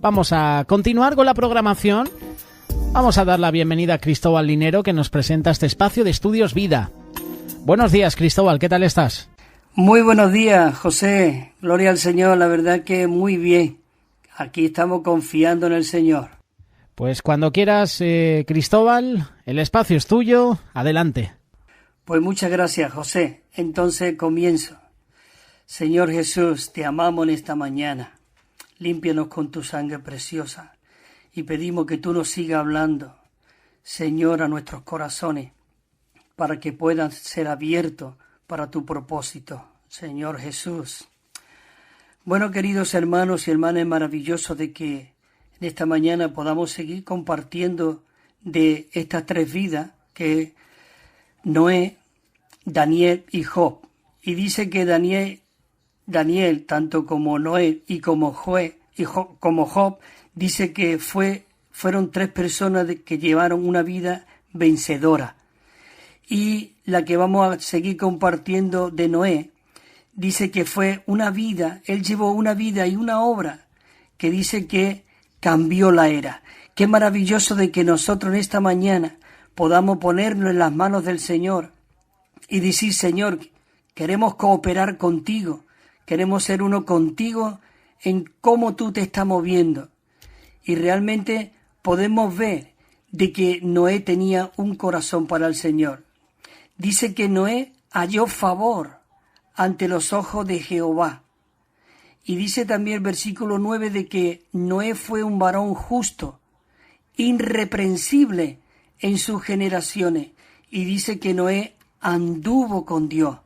Vamos a continuar con la programación. Vamos a dar la bienvenida a Cristóbal Linero, que nos presenta este espacio de Estudios Vida. Buenos días, Cristóbal, ¿qué tal estás? Muy buenos días, José. Gloria al Señor, la verdad que muy bien. Aquí estamos confiando en el Señor. Pues cuando quieras, Cristóbal, el espacio es tuyo. Adelante. Pues muchas gracias, José. Entonces comienzo. Señor Jesús, te amamos en esta mañana. Límpianos con tu sangre preciosa y pedimos que tú nos sigas hablando, Señor, a nuestros corazones, para que puedan ser abiertos para tu propósito, Señor Jesús. Bueno, queridos hermanos y hermanas, es maravilloso de que en esta mañana podamos seguir compartiendo de estas tres vidas, que es Noé, Daniel y Job. Y dice que Daniel, tanto como Noé y como Job, dice que fueron tres personas que llevaron una vida vencedora. Y la que vamos a seguir compartiendo de Noé, dice que fue una vida, él llevó una vida y una obra que dice que cambió la era. Qué maravilloso de que nosotros en esta mañana podamos ponernos en las manos del Señor y decir, Señor, queremos cooperar contigo, queremos ser uno contigo en cómo tú te estás moviendo. Y realmente podemos ver de que Noé tenía un corazón para el Señor. Dice que Noé halló favor ante los ojos de Jehová. Y dice también el versículo 9 de que Noé fue un varón justo, irreprensible en sus generaciones. Y dice que Noé anduvo con Dios.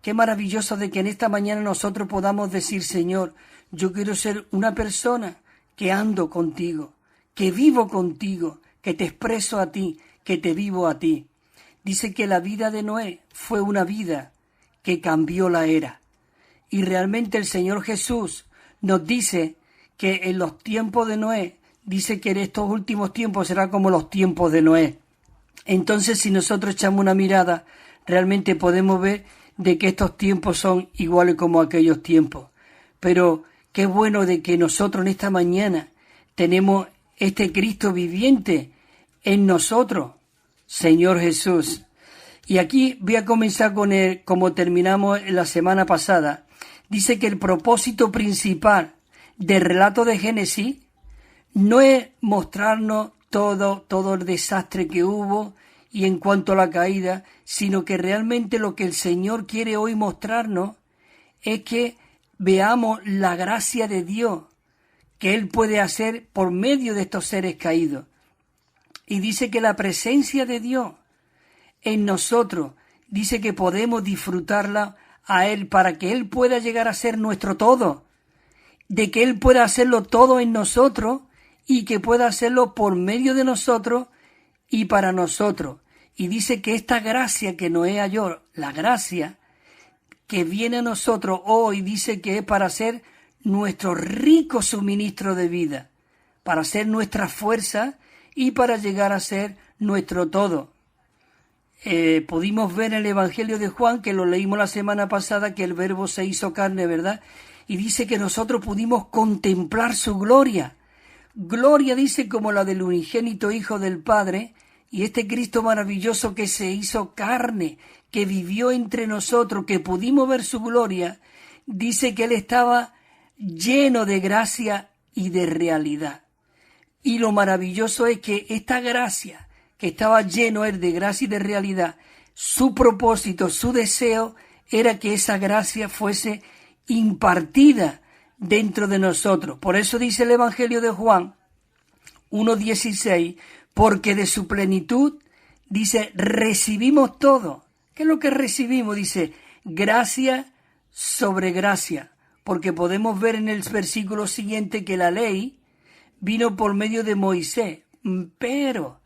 Qué maravilloso de que en esta mañana nosotros podamos decir, Señor, yo quiero ser una persona que ando contigo, que vivo contigo, que te expreso a ti, que te vivo a ti. Dice que la vida de Noé fue una vida que cambió la era. Y realmente el Señor Jesús nos dice que en los tiempos de Noé, dice que en estos últimos tiempos será como los tiempos de Noé. Entonces, si nosotros echamos una mirada, realmente podemos ver de que estos tiempos son iguales como aquellos tiempos. Pero qué bueno de que nosotros en esta mañana tenemos este Cristo viviente en nosotros, Señor Jesús. Y aquí voy a comenzar con como terminamos la semana pasada. Dice que el propósito principal del relato de Génesis no es mostrarnos todo el desastre que hubo y en cuanto a la caída, sino que realmente lo que el Señor quiere hoy mostrarnos es que veamos la gracia de Dios que Él puede hacer por medio de estos seres caídos. Y dice que la presencia de Dios en nosotros, dice que podemos disfrutarla a Él para que Él pueda llegar a ser nuestro todo, de que Él pueda hacerlo todo en nosotros y que pueda hacerlo por medio de nosotros y para nosotros. Y dice que esta gracia que Noé halló, la gracia que viene a nosotros hoy, dice que es para ser nuestro rico suministro de vida, para ser nuestra fuerza y para llegar a ser nuestro todo. Pudimos ver en el Evangelio de Juan, que lo leímos la semana pasada, que el Verbo se hizo carne, ¿verdad? Y dice que nosotros pudimos contemplar su gloria. Gloria, dice, como la del unigénito Hijo del Padre, y este Cristo maravilloso que se hizo carne, que vivió entre nosotros, que pudimos ver su gloria, dice que Él estaba lleno de gracia y de realidad. Y lo maravilloso es que esta gracia, que estaba lleno Él de gracia y de realidad, su propósito, su deseo, era que esa gracia fuese impartida dentro de nosotros. Por eso dice el Evangelio de Juan 1:16, porque de su plenitud, dice, recibimos todo. ¿Qué es lo que recibimos? Dice, gracia sobre gracia, porque podemos ver en el versículo siguiente que la ley vino por medio de Moisés, pero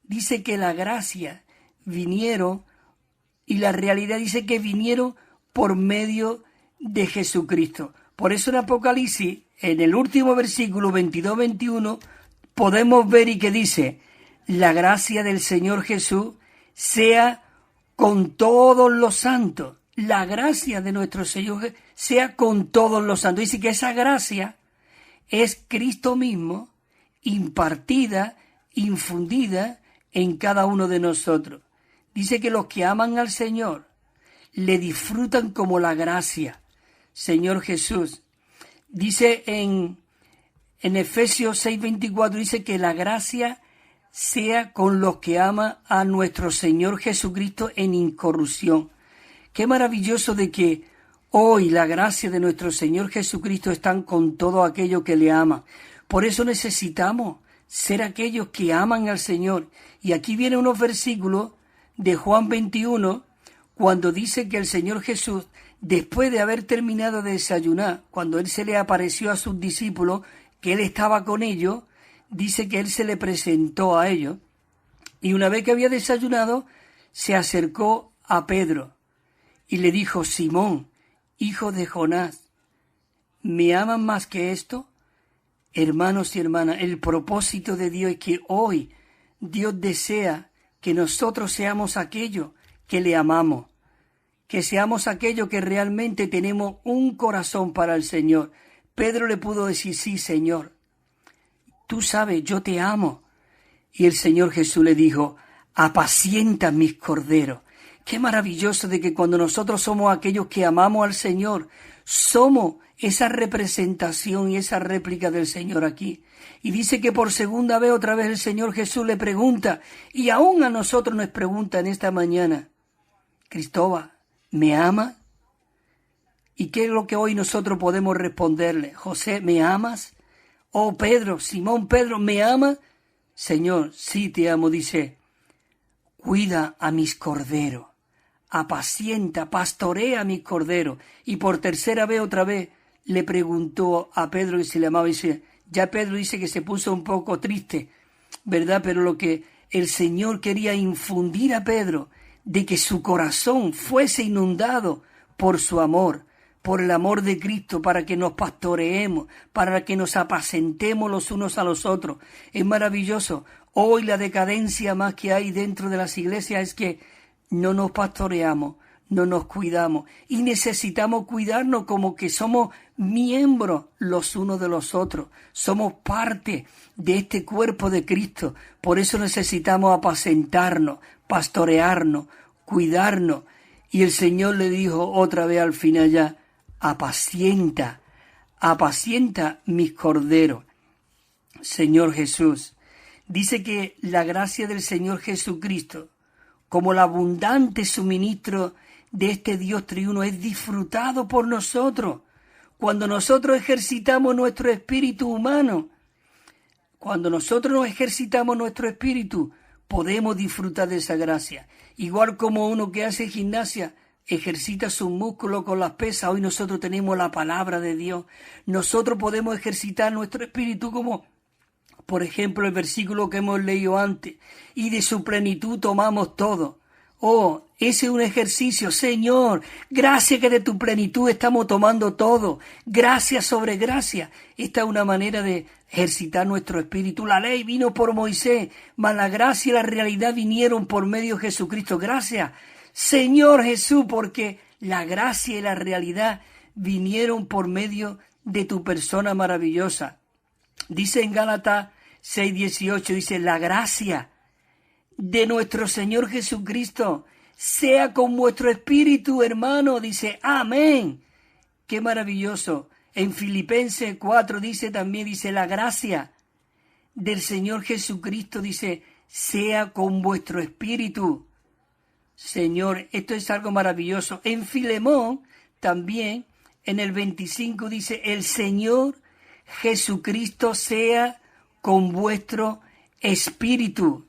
dice que la gracia vinieron y la realidad dice que vinieron por medio de Jesucristo. Por eso en Apocalipsis, en el último versículo 22-21, podemos ver y que dice, la gracia del Señor Jesús sea con todos los santos. La gracia de nuestro Señor sea con todos los santos. Dice que esa gracia es Cristo mismo, impartida, infundida en cada uno de nosotros. Dice que los que aman al Señor le disfrutan como la gracia. Señor Jesús. Dice en Efesios 6:24, dice que la gracia sea con los que aman a nuestro Señor Jesucristo en incorrupción. Qué maravilloso de que hoy la gracia de nuestro Señor Jesucristo está con todo aquello que le ama. Por eso necesitamos ser aquellos que aman al Señor. Y aquí vienen unos versículos de Juan 21, cuando dice que el Señor Jesús, después de haber terminado de desayunar, cuando Él se le apareció a sus discípulos, que Él estaba con ellos, dice que Él se le presentó a ellos. Y una vez que había desayunado, se acercó a Pedro y le dijo: Simón, hijo de Jonás, ¿me aman más que esto? Hermanos y hermanas, el propósito de Dios es que hoy Dios desea que nosotros seamos aquellos que le amamos, que seamos aquellos que realmente tenemos un corazón para el Señor. Pedro le pudo decir: sí, Señor, tú sabes, yo te amo. Y el Señor Jesús le dijo: apacienta mis corderos. Qué maravilloso de que cuando nosotros somos aquellos que amamos al Señor, somos esa representación y esa réplica del Señor aquí. Y dice que por segunda vez, otra vez, el Señor Jesús le pregunta, y aún a nosotros nos pregunta en esta mañana: Cristóbal, ¿me amas? ¿Y qué es lo que hoy nosotros podemos responderle? José, ¿me amas? Oh, Pedro, Simón Pedro, ¿me amas? Señor, sí te amo, dice. Cuida a mis corderos, apacienta, pastorea a mis corderos. Y por tercera vez, otra vez, le preguntó a Pedro que se le amaba. Dice, ya Pedro dice que se puso un poco triste, ¿verdad? Pero lo que el Señor quería infundir a Pedro, de que su corazón fuese inundado por su amor, por el amor de Cristo, para que nos pastoreemos, para que nos apacentemos los unos a los otros. Es maravilloso. Hoy la decadencia más que hay dentro de las iglesias es que no nos pastoreamos, no nos cuidamos, y necesitamos cuidarnos como que somos miembros los unos de los otros, somos parte de este cuerpo de Cristo. Por eso necesitamos apacentarnos, pastorearnos, cuidarnos. Y el Señor le dijo otra vez al final ya: apacienta mis corderos. Señor Jesús, dice que la gracia del Señor Jesucristo, como el abundante suministro de este Dios triuno, es disfrutado por nosotros cuando nosotros ejercitamos nuestro espíritu humano. Cuando nosotros nos ejercitamos nuestro espíritu, podemos disfrutar de esa gracia. Igual como uno que hace gimnasia ejercita sus músculos con las pesas, hoy nosotros tenemos la palabra de Dios. Nosotros podemos ejercitar nuestro espíritu como, por ejemplo, el versículo que hemos leído antes: y de su plenitud tomamos todo. Oh, ese es un ejercicio. Señor, gracias que de tu plenitud estamos tomando todo. Gracias sobre gracia. Esta es una manera de ejercitar nuestro espíritu. La ley vino por Moisés, mas la gracia y la realidad vinieron por medio de Jesucristo. Gracias, Señor Jesús, porque la gracia y la realidad vinieron por medio de tu persona maravillosa. Dice en Gálatas 6:18, dice: la gracia de nuestro Señor Jesucristo sea con vuestro espíritu, hermano. Dice, amén. Qué maravilloso. En Filipenses 4 dice también, dice, la gracia del Señor Jesucristo, dice, sea con vuestro espíritu. Señor, esto es algo maravilloso. En Filemón también, en el 25 dice, el Señor Jesucristo sea con vuestro espíritu.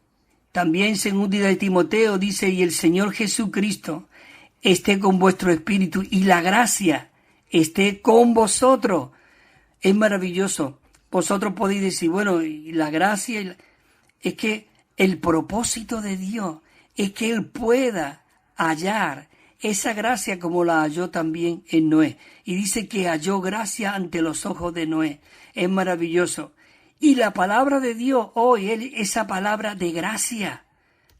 También segunda de Timoteo dice, y el Señor Jesucristo esté con vuestro espíritu y la gracia esté con vosotros. Es maravilloso. Vosotros podéis decir, bueno, y la gracia, es que el propósito de Dios es que Él pueda hallar esa gracia como la halló también en Noé. Y dice que halló gracia ante los ojos de Noé. Es maravilloso. Y la palabra de Dios hoy es esa palabra de gracia.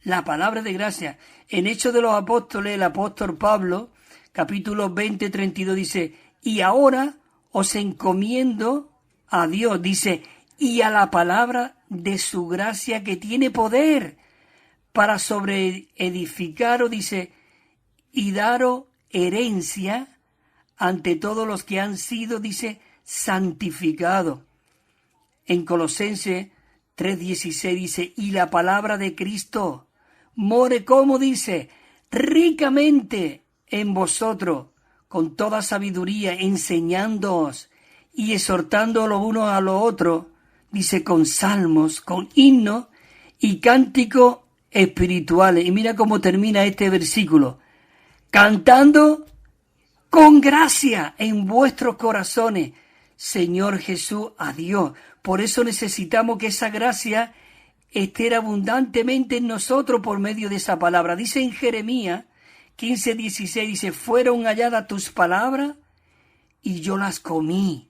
La palabra de gracia. En Hechos de los Apóstoles, el apóstol Pablo, capítulo 20, 32, dice, y ahora os encomiendo a Dios, dice, y a la palabra de su gracia que tiene poder para sobreedificaros, dice, y daros herencia ante todos los que han sido, dice, santificados. En Colosenses 3:16 dice, y la palabra de Cristo more, como dice, ricamente en vosotros, con toda sabiduría, enseñándoos y exhortando los unos a los otros, dice, con salmos, con himnos y cánticos espirituales. Y mira cómo termina este versículo, cantando con gracia en vuestros corazones, Señor Jesús, a Dios. Por eso necesitamos que esa gracia esté abundantemente en nosotros por medio de esa palabra. Dice en Jeremías 15:16, dice, fueron halladas tus palabras y yo las comí.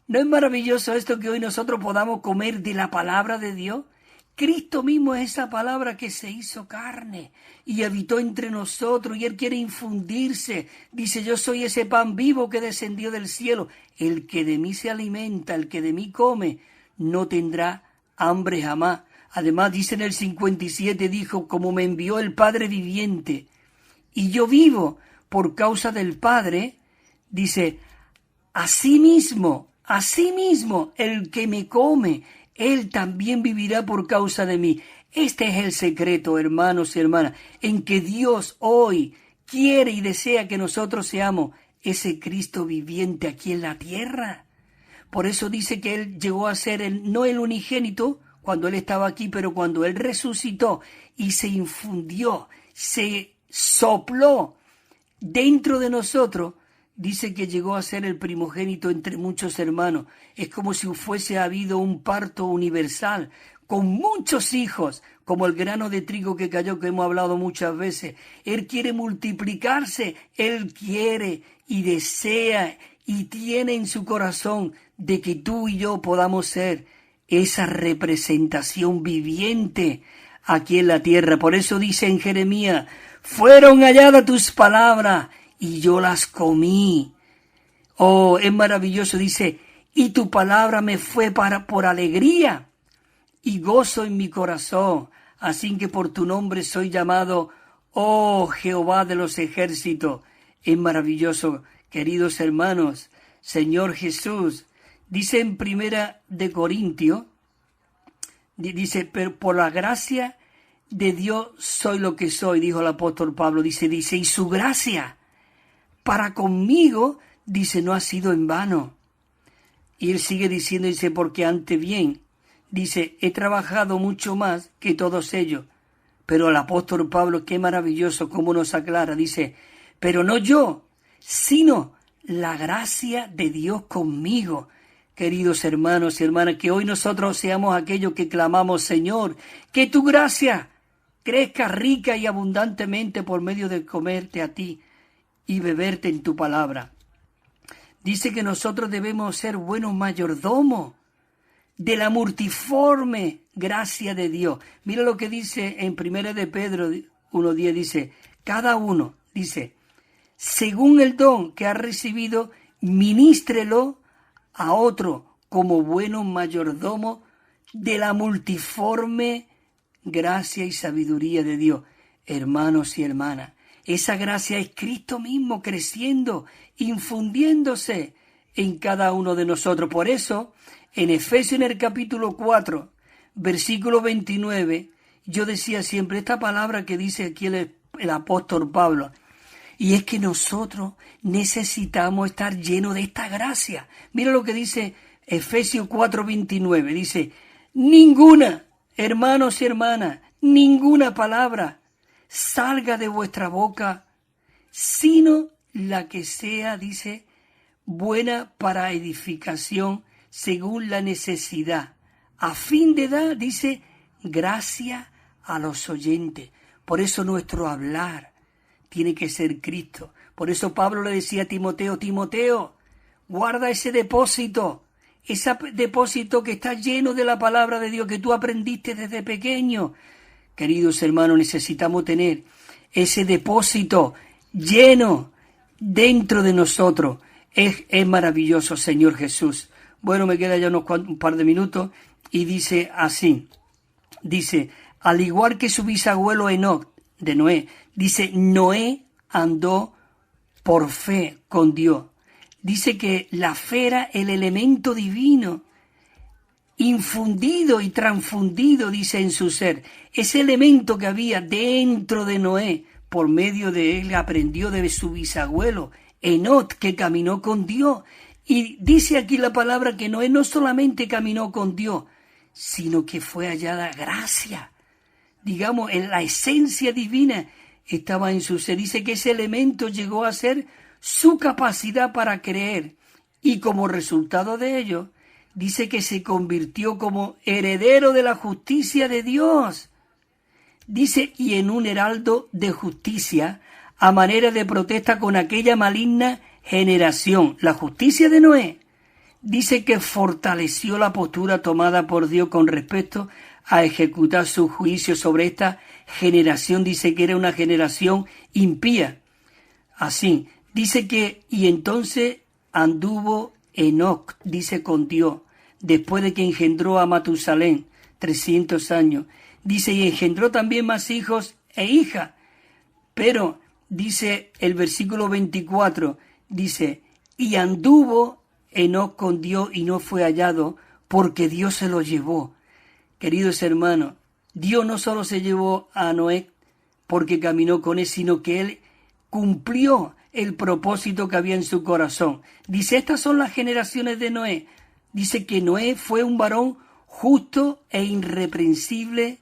¿No es maravilloso esto que hoy nosotros podamos comer de la palabra de Dios? Cristo mismo es esa palabra que se hizo carne y habitó entre nosotros, y Él quiere infundirse. Dice, yo soy ese pan vivo que descendió del cielo. El que de mí se alimenta, el que de mí come, no tendrá hambre jamás. Además, dice en el 57, dijo, como me envió el Padre viviente, y yo vivo por causa del Padre, dice, asimismo, el que me come, él también vivirá por causa de mí. Este es el secreto, hermanos y hermanas, en que Dios hoy quiere y desea que nosotros seamos ese Cristo viviente aquí en la tierra. Por eso dice que Él llegó a ser no el unigénito cuando Él estaba aquí, pero cuando Él resucitó y se infundió, se sopló dentro de nosotros, dice que llegó a ser el primogénito entre muchos hermanos. Es como si fuese habido un parto universal, con muchos hijos, como el grano de trigo que cayó, que hemos hablado muchas veces. Él quiere multiplicarse, Él quiere y desea y tiene en su corazón de que tú y yo podamos ser esa representación viviente aquí en la tierra. Por eso dice en Jeremías, fueron halladas tus palabras y yo las comí. Oh, es maravilloso, dice, y tu palabra me fue por alegría y gozo en mi corazón, así que por tu nombre soy llamado, oh Jehová de los ejércitos. Es maravilloso, queridos hermanos. Señor Jesús, dice en Primera de Corintios, dice, pero por la gracia de Dios soy lo que soy, dijo el apóstol Pablo, dice, y su gracia para conmigo, dice, no ha sido en vano. Y él sigue diciendo, dice, porque antes bien, dice, he trabajado mucho más que todos ellos. Pero el apóstol Pablo, qué maravilloso, cómo nos aclara, dice, pero no yo, sino la gracia de Dios conmigo. Queridos hermanos y hermanas, que hoy nosotros seamos aquellos que clamamos, Señor, que tu gracia crezca rica y abundantemente por medio de comerte a ti y beberte en tu palabra. Dice que nosotros debemos ser buenos mayordomos de la multiforme gracia de Dios. Mira lo que dice en 1 de Pedro 1:10, dice, cada uno, dice, según el don que ha recibido, ministrelo a otro como buenos mayordomos de la multiforme gracia y sabiduría de Dios. Hermanos y hermanas, esa gracia es Cristo mismo creciendo, infundiéndose en cada uno de nosotros. Por eso, en Efesios, en el capítulo 4, versículo 29, yo decía siempre esta palabra que dice aquí el apóstol Pablo, y es que nosotros necesitamos estar llenos de esta gracia. Mira lo que dice Efesios 4:29, dice, ninguna, hermanos y hermanas, ninguna palabra salga de vuestra boca, sino la que sea, dice, buena para edificación según la necesidad, a fin de dar, dice, gracia a los oyentes. Por eso nuestro hablar tiene que ser Cristo. Por eso Pablo le decía a Timoteo, Timoteo, guarda ese depósito que está lleno de la palabra de Dios que tú aprendiste desde pequeño. Queridos hermanos, necesitamos tener ese depósito lleno dentro de nosotros. Es maravilloso, Señor Jesús. Bueno, me queda ya un par de minutos y dice así. Dice, al igual que su bisabuelo Enoc de Noé, dice, Noé andó por fe con Dios. Dice que la fe era el elemento divino, infundido y transfundido, dice, en su ser. Ese elemento que había dentro de Noé, por medio de él aprendió de su bisabuelo Enoc, que caminó con Dios. Y dice aquí la palabra que Noé no solamente caminó con Dios, sino que fue hallada gracia. Digamos, en la esencia divina estaba en su ser. Dice que ese elemento llegó a ser su capacidad para creer. Y como resultado de ello, dice que se convirtió como heredero de la justicia de Dios. Dice, y en un heraldo de justicia, a manera de protesta con aquella maligna generación. La justicia de Noé, dice que fortaleció la postura tomada por Dios con respecto a ejecutar su juicio sobre esta generación. Dice que era una generación impía. Así, dice que, y entonces anduvo Enoc, dice, con Dios, después de que engendró a Matusalén, 300 años. Dice, y engendró también más hijos e hijas. Pero, dice el versículo 24, dice, y anduvo Enoc con Dios y no fue hallado porque Dios se lo llevó. Queridos hermanos, Dios no solo se llevó a Noé porque caminó con él, sino que él cumplió el propósito que había en su corazón. Dice, estas son las generaciones de Noé. Dice que Noé fue un varón justo e irreprensible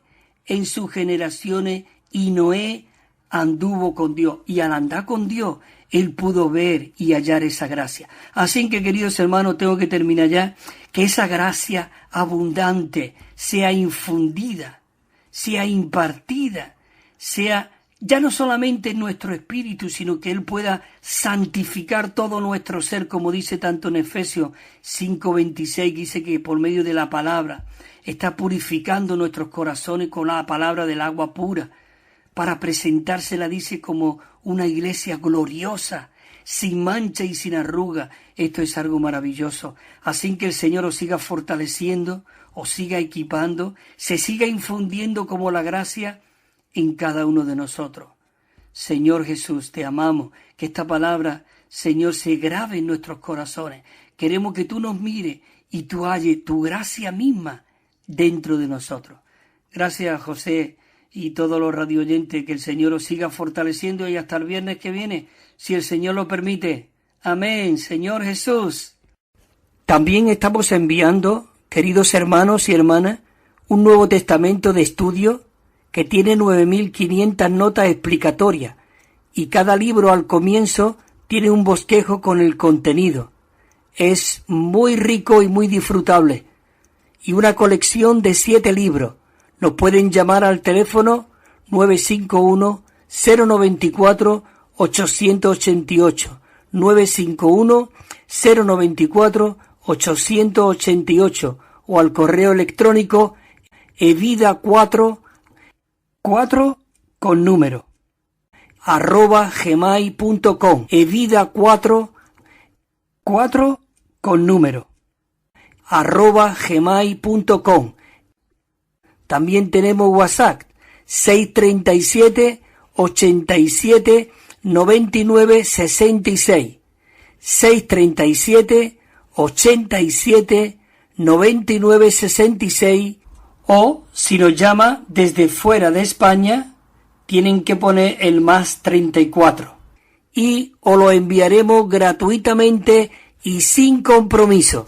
en sus generaciones y Noé anduvo con Dios. Y al andar con Dios, él pudo ver y hallar esa gracia. Así que, queridos hermanos, tengo que terminar ya. Que esa gracia abundante sea infundida, sea impartida, sea ya no solamente en nuestro espíritu, sino que Él pueda santificar todo nuestro ser, como dice tanto en Efesios 5:26, dice que por medio de la palabra está purificando nuestros corazones con la palabra del agua pura, para presentársela, dice, como una iglesia gloriosa, sin mancha y sin arruga. Esto es algo maravilloso. Así que el Señor os siga fortaleciendo, os siga equipando, se siga infundiendo como la gracia en cada uno de nosotros. Señor Jesús, te amamos. Que esta palabra, Señor, se grabe en nuestros corazones. Queremos que tú nos mires y tú halles tu gracia misma dentro de nosotros. Gracias, José, y todos los radioyentes, que el Señor os siga fortaleciendo y hasta el viernes que viene, si el Señor lo permite. Amén, Señor Jesús. También estamos enviando, queridos hermanos y hermanas, un Nuevo Testamento de estudio que tiene 9.500 notas explicatorias y cada libro al comienzo tiene un bosquejo con el contenido. Es muy rico y muy disfrutable. Y una colección de 7 libros. Nos pueden llamar al teléfono 951-094-888, 951-094-888 o al correo electrónico evida4 con número @gmail.com, evida4 con número @gmail.com. También tenemos WhatsApp 637 87 99 66, 637 87 99 66, o si nos llama desde fuera de España tienen que poner el +34 y os lo enviaremos gratuitamente y sin compromiso.